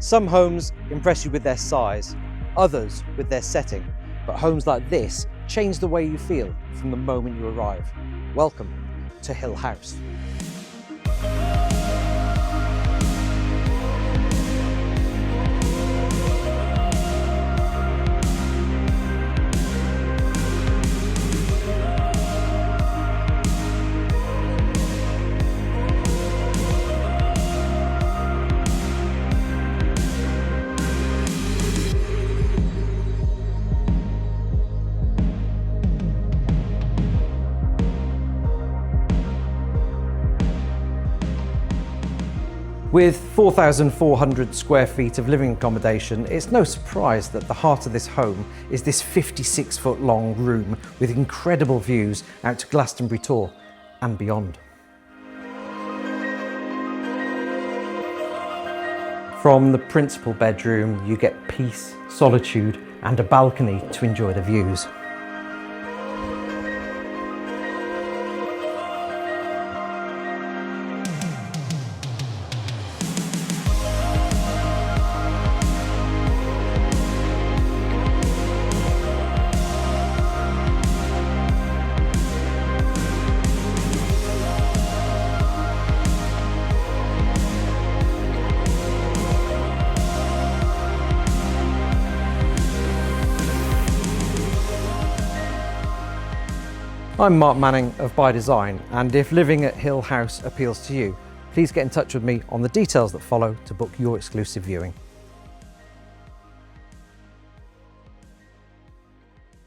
Some homes impress you with their size, others with their setting, but homes like this change the way you feel from the moment you arrive. Welcome to Hill House. With 4,400 square feet of living accommodation, it's no surprise that the heart of this home is this 56-foot long room with incredible views out to Glastonbury Tor and beyond. From the principal bedroom, you get peace, solitude, and a balcony to enjoy the views. I'm Mark Manning of By Design, and if living at Hill House appeals to you, please get in touch with me on the details that follow to book your exclusive viewing.